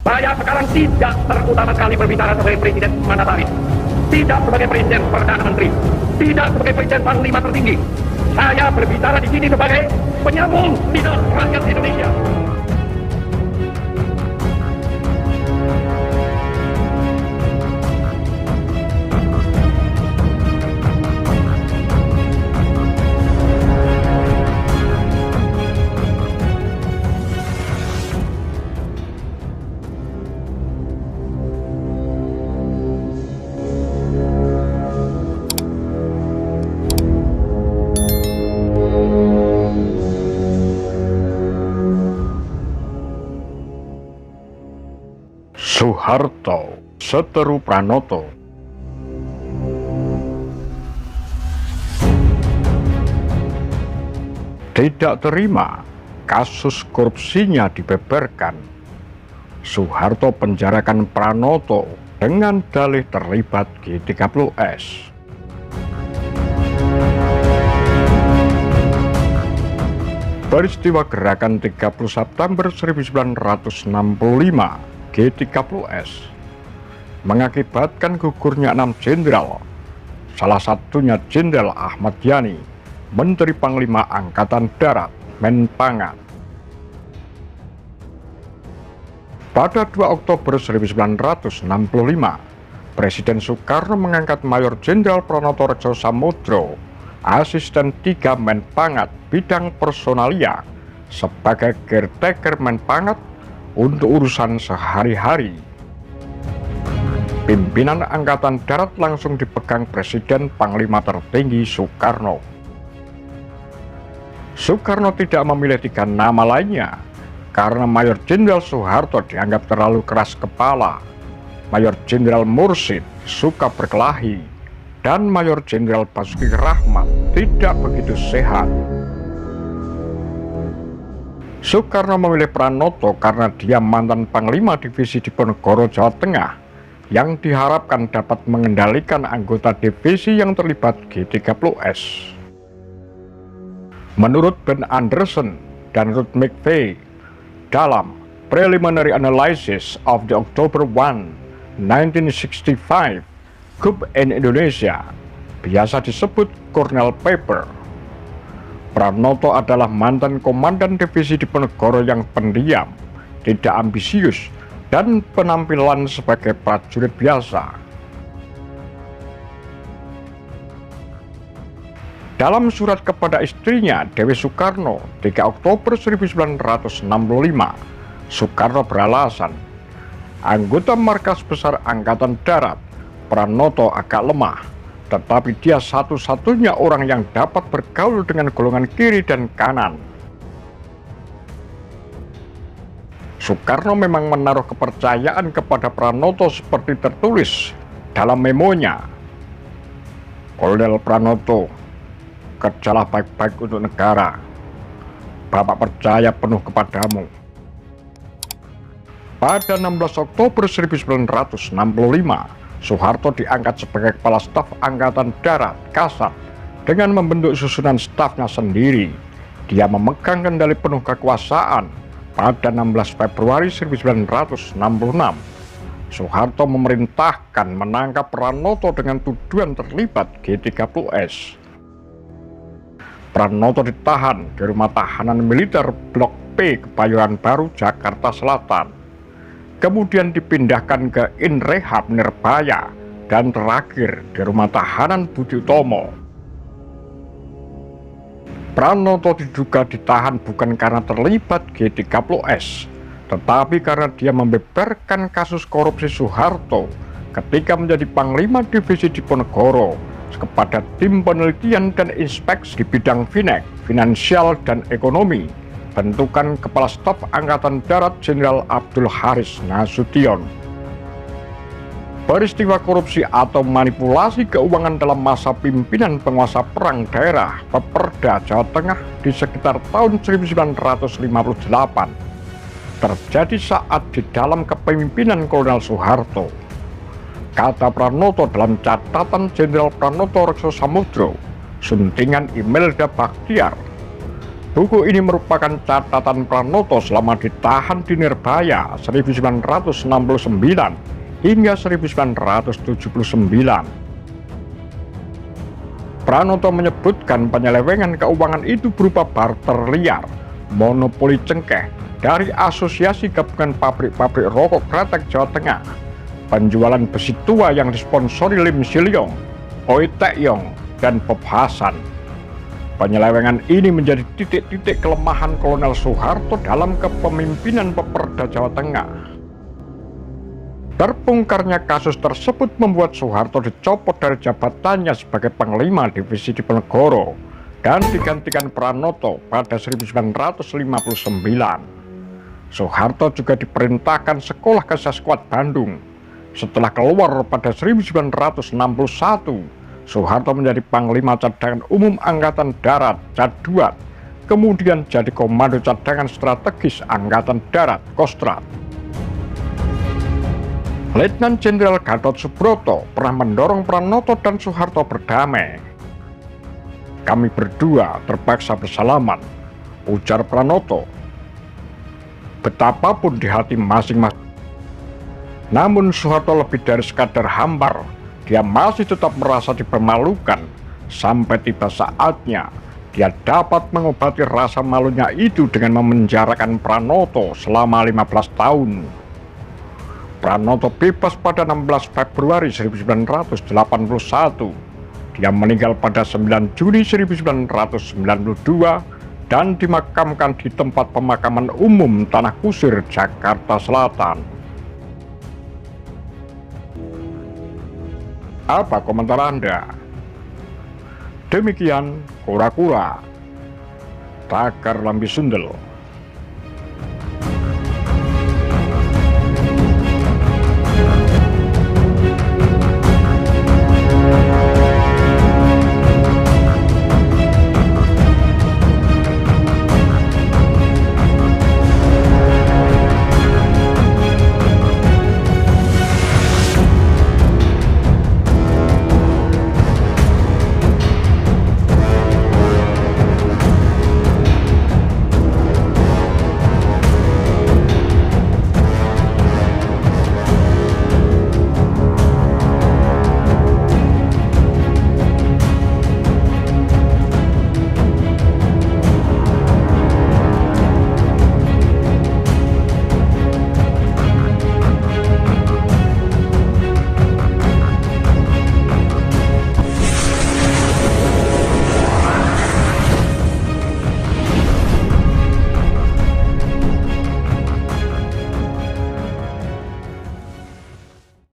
Saya sekarang tidak terutama sekali berbicara sebagai presiden mandataris, tidak sebagai presiden perdana menteri, tidak sebagai presiden panglima tertinggi. Saya berbicara di sini sebagai penyambung lidah rakyat Indonesia. Soeharto seteru Pranoto. Tidak terima kasus korupsinya dibeberkan, Soeharto penjarakan Pranoto dengan dalih terlibat G30S. Peristiwa gerakan 30 September 1965 G30S mengakibatkan gugurnya 6 jenderal, salah satunya Jenderal Ahmad Yani, Menteri Panglima Angkatan Darat, Menpangat. Pada 2 Oktober 1965, Presiden Soekarno mengangkat Mayor Jenderal Pranoto Rejo Samudro, Asisten 3 Menpangat bidang personalia, sebagai caretaker Menpangat untuk urusan sehari-hari. Pimpinan Angkatan Darat langsung dipegang Presiden Panglima tertinggi Soekarno. Soekarno tidak memilih 3 nama lainnya karena Mayor Jenderal Soeharto dianggap terlalu keras kepala, Mayor Jenderal Mursid suka berkelahi, dan Mayor Jenderal Basuki Rahmat tidak begitu sehat. Soekarno memilih Pranoto karena dia mantan Panglima Divisi Diponegoro, Jawa Tengah, yang diharapkan dapat mengendalikan anggota divisi yang terlibat G30S. Menurut Ben Anderson dan Ruth McVeigh dalam Preliminary Analysis of the October 1, 1965 Coup in Indonesia, biasa disebut Cornell Paper, Pranoto adalah mantan komandan divisi Diponegoro yang pendiam, tidak ambisius, dan penampilan sebagai prajurit biasa. Dalam surat kepada istrinya, Dewi Soekarno, 3 Oktober 1965, Soekarno beralasan, anggota Markas Besar Angkatan Darat, Pranoto agak lemah, tetapi dia satu-satunya orang yang dapat bergaul dengan golongan kiri dan kanan. Soekarno memang menaruh kepercayaan kepada Pranoto seperti tertulis dalam memonya. Kolonel Pranoto, kerjalah baik-baik untuk negara. Bapak percaya penuh kepadamu. Pada 16 Oktober 1965, Soeharto diangkat sebagai Kepala Staf Angkatan Darat Kasat dengan membentuk susunan stafnya sendiri. Dia memegang kendali penuh kekuasaan. Pada 16 Februari 1966, Soeharto memerintahkan menangkap Pranoto dengan tuduhan terlibat G30S. Pranoto ditahan di rumah tahanan militer Blok P, Kebayoran Baru, Jakarta Selatan. Kemudian dipindahkan ke Inrehab Nirbaya, dan terakhir di rumah tahanan Budi Utomo. Pranoto diduga ditahan bukan karena terlibat G30S, tetapi karena dia membeberkan kasus korupsi Soeharto ketika menjadi Panglima Divisi Diponegoro kepada tim penelitian dan inspeksi di bidang FINEK, finansial dan ekonomi, bentukan Kepala Staf Angkatan Darat Jenderal Abdul Haris Nasution. Peristiwa korupsi atau manipulasi keuangan dalam masa pimpinan penguasa perang daerah Peperda Jawa Tengah di sekitar tahun 1958 terjadi saat di dalam kepemimpinan Kolonel Soeharto. Kata Pranoto dalam catatan Jenderal Pranoto Rejo Samudro, suntingan Imelda Bakhtiar, Buku ini merupakan catatan Pranoto selama ditahan di Nirbaya 1969 hingga 1979. Pranoto menyebutkan penyelewengan keuangan itu berupa barter liar, monopoli cengkeh dari Asosiasi Gabungan Pabrik-Pabrik Rokok Kretek Jawa Tengah, penjualan besi tua yang disponsori Lim Siliong, Oi Taek Yong, dan Bob Hasan. Penyelewengan ini menjadi titik-titik kelemahan Kolonel Soeharto dalam kepemimpinan Peperda Jawa Tengah. Terbongkarnya kasus tersebut membuat Soeharto dicopot dari jabatannya sebagai Panglima Divisi Diponegoro dan digantikan Pranoto pada 1959. Soeharto juga diperintahkan sekolah ke Saskuat Bandung. Setelah keluar pada 1961, Soeharto menjadi Panglima Cadangan Umum Angkatan Darat Caduat, kemudian jadi Komando Cadangan Strategis Angkatan Darat Kostrat. Letnan Jenderal Gatot Subroto pernah mendorong Pranoto dan Soeharto berdamai. "Kami berdua terpaksa bersalaman," ujar Pranoto. Betapapun di hati masing-masing. Namun Soeharto lebih dari sekadar hambar. Dia masih tetap merasa dipermalukan. Sampai tiba saatnya dia dapat mengobati rasa malunya itu dengan memenjarakan Pranoto selama 15 tahun. Pranoto bebas pada 16 Februari 1981. Dia meninggal pada 9 Juni 1992 dan dimakamkan di tempat pemakaman umum Tanah Kusir, Jakarta Selatan. Apa komentar Anda? Demikian Kura-Kura Tagar Lambi Sundel.